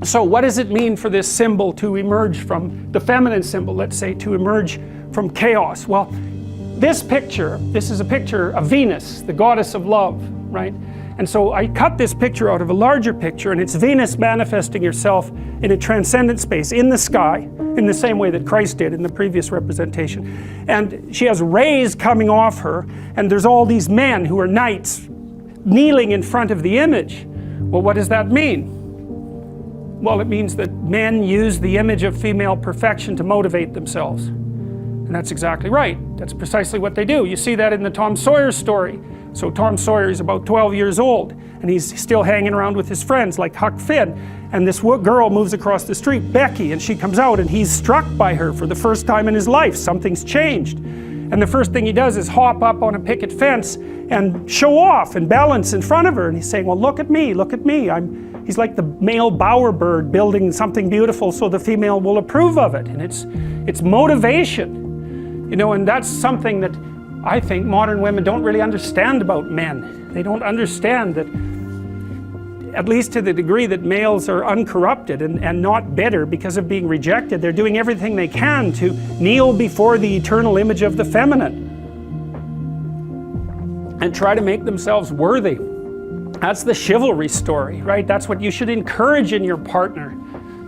So what does it mean for this symbol to emerge from, the feminine symbol, let's say, to emerge from chaos? Well, this is a picture of Venus, the goddess of love, right? And so I cut this picture out of a larger picture, and it's Venus manifesting herself in a transcendent space, in the sky, in the same way that Christ did in the previous representation. And she has rays coming off her, and there's all these men who are knights kneeling in front of the image. Well, what does that mean? Well, it means that men use the image of female perfection to motivate themselves. And that's exactly right. That's precisely what they do. You see that in the Tom Sawyer story. So Tom Sawyer is about 12 years old, and he's still hanging around with his friends like Huck Finn. And this girl moves across the street, Becky, and she comes out, and he's struck by her for the first time in his life. Something's changed. And the first thing he does is hop up on a picket fence and show off and balance in front of her. And he's saying, well, look at me, look at me. He's like the male bowerbird building something beautiful so the female will approve of it. And it's motivation, you know, and that's something that I think modern women don't really understand about men. They don't understand that, at least to the degree that males are uncorrupted and not bitter because of being rejected, they're doing everything they can to kneel before the eternal image of the feminine and try to make themselves worthy. That's the chivalry story, right? That's what you should encourage in your partner.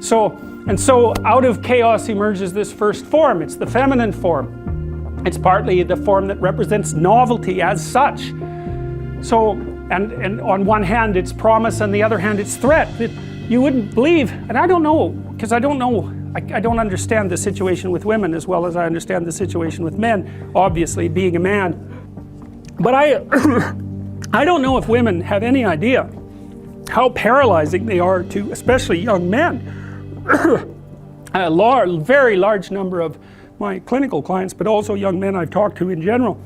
So out of chaos emerges this first form. It's the feminine form. It's partly the form that represents novelty as such. So, and on one hand it's promise, on the other hand it's threat. You wouldn't believe, and I don't know, because I don't understand the situation with women as well as I understand the situation with men, obviously, being a man. But I don't know if women have any idea how paralyzing they are to, especially young men. A very large number of my clinical clients, but also young men I've talked to in general,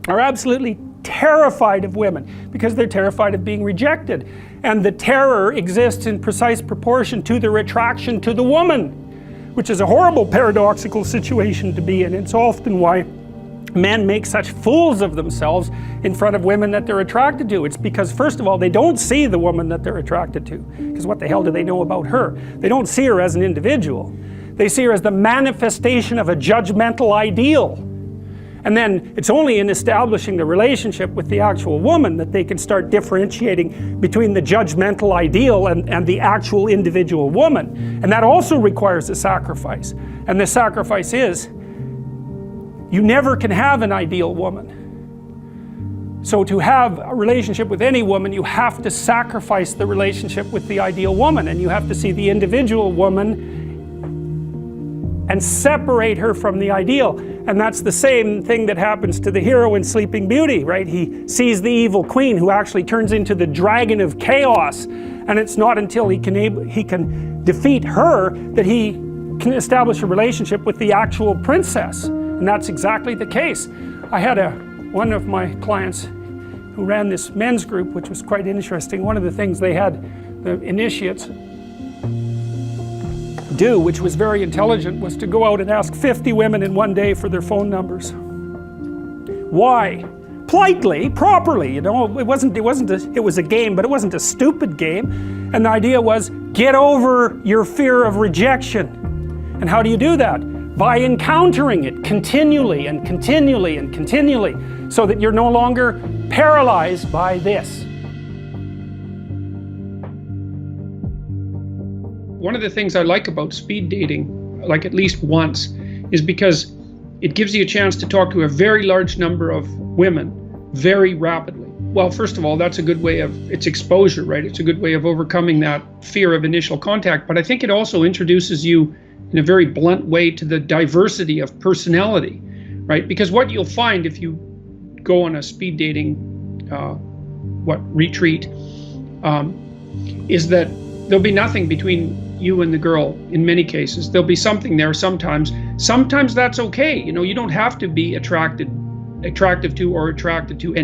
are absolutely terrified of women because they're terrified of being rejected. And the terror exists in precise proportion to their attraction to the woman, which is a horrible paradoxical situation to be in. It's often why men make such fools of themselves in front of women that they're attracted to. It's because, first of all, they don't see the woman that they're attracted to, because what the hell do they know about her? They don't see her as an individual. They see her as the manifestation of a judgmental ideal. And then it's only in establishing the relationship with the actual woman that they can start differentiating between the judgmental ideal and the actual individual woman. And that also requires a sacrifice. And the sacrifice is, you never can have an ideal woman. So to have a relationship with any woman, you have to sacrifice the relationship with the ideal woman, and you have to see the individual woman and separate her from the ideal. And that's the same thing that happens to the hero in Sleeping Beauty, right? He sees the evil queen who actually turns into the dragon of chaos, and it's not until he can defeat her that he can establish a relationship with the actual princess. And that's exactly the case. I had one of my clients who ran this men's group, which was quite interesting. One of the things they had the initiates do, which was very intelligent, was to go out and ask 50 women in one day for their phone numbers. Why? Politely, properly, you know. It was a game, but it wasn't a stupid game. And the idea was, get over your fear of rejection. And how do you do that? By encountering it continually and continually and continually, so that you're no longer paralyzed by this. One of the things I like about speed dating, like at least once, is because it gives you a chance to talk to a very large number of women very rapidly. Well, first of all, that's a good way of, it's exposure, right? It's a good way of overcoming that fear of initial contact, but I think it also introduces you in a very blunt way to the diversity of personality, right? Because what you'll find if you go on a speed dating retreat is that there'll be nothing between you and the girl in many cases. There'll be something there sometimes. Sometimes that's okay. You know, you don't have to be attractive to or attracted to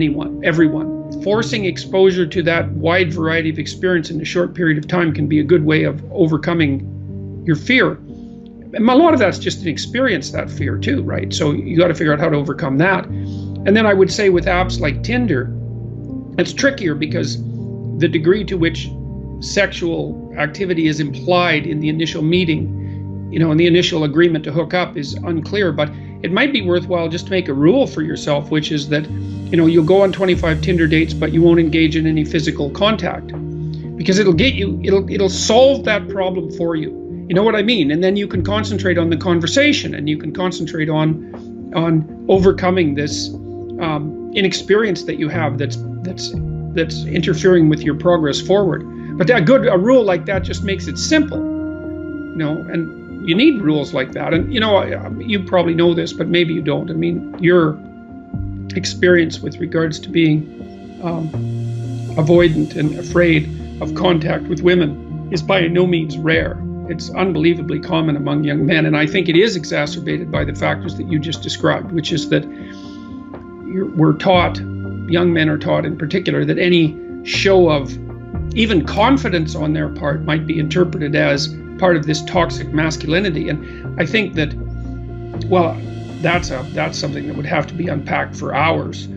everyone. Forcing exposure to that wide variety of experience in a short period of time can be a good way of overcoming your fear. And a lot of that's just an experience, that fear too, right? So you got to figure out how to overcome that. And then I would say with apps like Tinder, it's trickier because the degree to which sexual activity is implied in the initial meeting, you know, and the initial agreement to hook up is unclear, but it might be worthwhile just to make a rule for yourself, which is that, you know, you'll go on 25 Tinder dates, but you won't engage in any physical contact, because it'll solve that problem for you. You know what I mean? And then you can concentrate on the conversation, and you can concentrate on overcoming this inexperience that you have that's interfering with your progress forward. But a rule like that just makes it simple, you know, and you need rules like that. And, you know, you probably know this, but maybe you don't. I mean, your experience with regards to being avoidant and afraid of contact with women is by no means rare. It's unbelievably common among young men, and I think it is exacerbated by the factors that you just described, which is that we're taught, young men are taught in particular, that any show of even confidence on their part might be interpreted as part of this toxic masculinity. And I think that, well, that's something that would have to be unpacked for hours.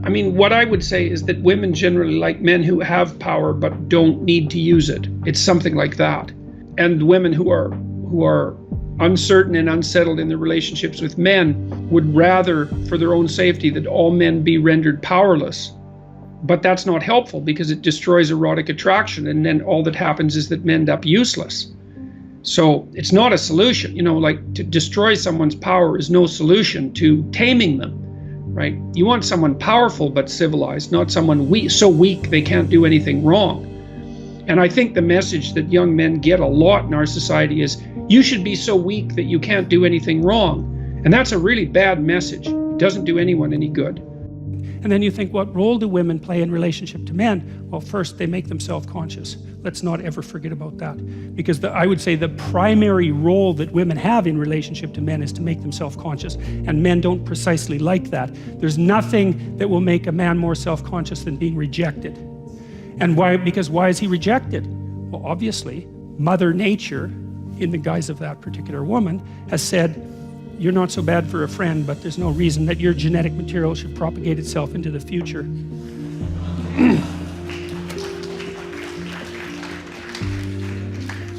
I mean, what I would say is that women generally like men who have power but don't need to use it. It's something like that. And women who are uncertain and unsettled in their relationships with men would rather, for their own safety, that all men be rendered powerless. But that's not helpful, because it destroys erotic attraction, and then all that happens is that men end up useless. So it's not a solution, you know, like to destroy someone's power is no solution to taming them, right? You want someone powerful but civilized, not someone weak, so weak they can't do anything wrong. And I think the message that young men get a lot in our society is, you should be so weak that you can't do anything wrong. And that's a really bad message. It doesn't do anyone any good. And then you think, what role do women play in relationship to men? Well, first, they make them self-conscious. Let's not ever forget about that. Because I would say the primary role that women have in relationship to men is to make them self-conscious. And men don't precisely like that. There's nothing that will make a man more self-conscious than being rejected. And why? Because why is he rejected? Well, obviously, Mother Nature, in the guise of that particular woman, has said, you're not so bad for a friend, but there's no reason that your genetic material should propagate itself into the future.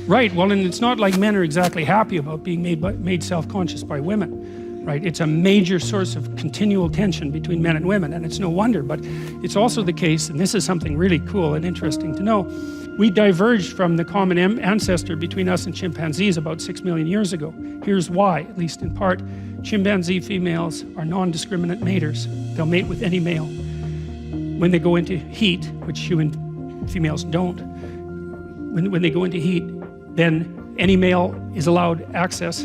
Right, well, and it's not like men are exactly happy about being made self-conscious by women, right? It's a major source of continual tension between men and women, and it's no wonder. But it's also the case, and this is something really cool and interesting to know, we diverged from the common ancestor between us and chimpanzees about 6 million years ago. Here's why, at least in part. Chimpanzee females are non-discriminate maters. They'll mate with any male. When they go into heat, which human females don't, when they go into heat, then any male is allowed access.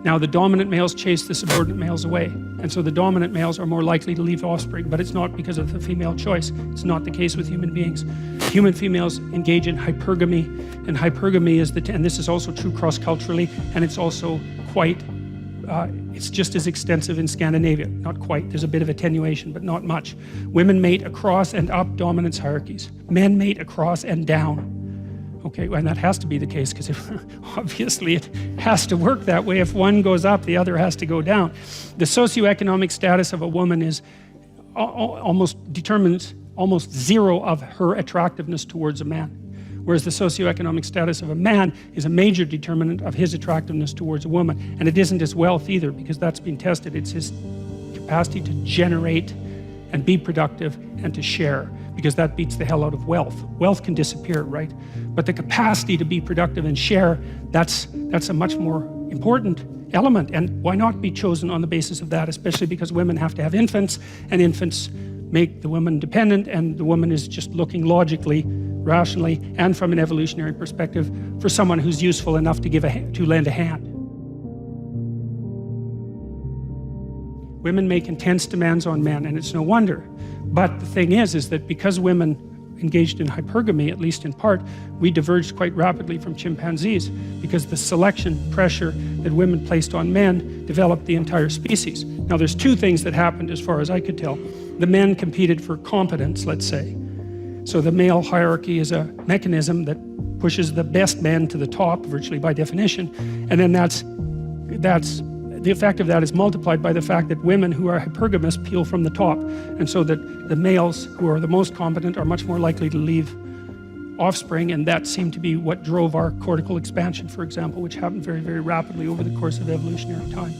Now the dominant males chase the subordinate males away, and so the dominant males are more likely to leave offspring, but it's not because of the female choice. It's not the case with human beings. Human females engage in hypergamy, and hypergamy is and this is also true cross-culturally, and it's also quite, it's just as extensive in Scandinavia. Not quite, there's a bit of attenuation, but not much. Women mate across and up dominance hierarchies. Men mate across and down. Okay, and that has to be the case, because obviously it has to work that way. If one goes up, the other has to go down. The socioeconomic status of a woman is determines almost zero of her attractiveness towards a man, whereas the socioeconomic status of a man is a major determinant of his attractiveness towards a woman. And it isn't his wealth either, because that's been tested. It's his capacity to generate and be productive and to share, because that beats the hell out of wealth. Wealth can disappear, right? But the capacity to be productive and share, that's a much more important element. And why not be chosen on the basis of that, especially because women have to have infants, and infants make the woman dependent, and the woman is just looking logically, rationally, and from an evolutionary perspective for someone who's useful enough to lend a hand. Women make intense demands on men, and it's no wonder. But the thing is that because women engaged in hypergamy, at least in part, we diverged quite rapidly from chimpanzees, because the selection pressure that women placed on men developed the entire species. Now there's two things that happened as far as I could tell. The men competed for competence, let's say. So the male hierarchy is a mechanism that pushes the best men to the top, virtually by definition, and then that's the effect of that is multiplied by the fact that women who are hypergamous peel from the top, and so that the males who are the most competent are much more likely to leave offspring, and that seemed to be what drove our cortical expansion, for example, which happened very, very rapidly over the course of evolutionary time.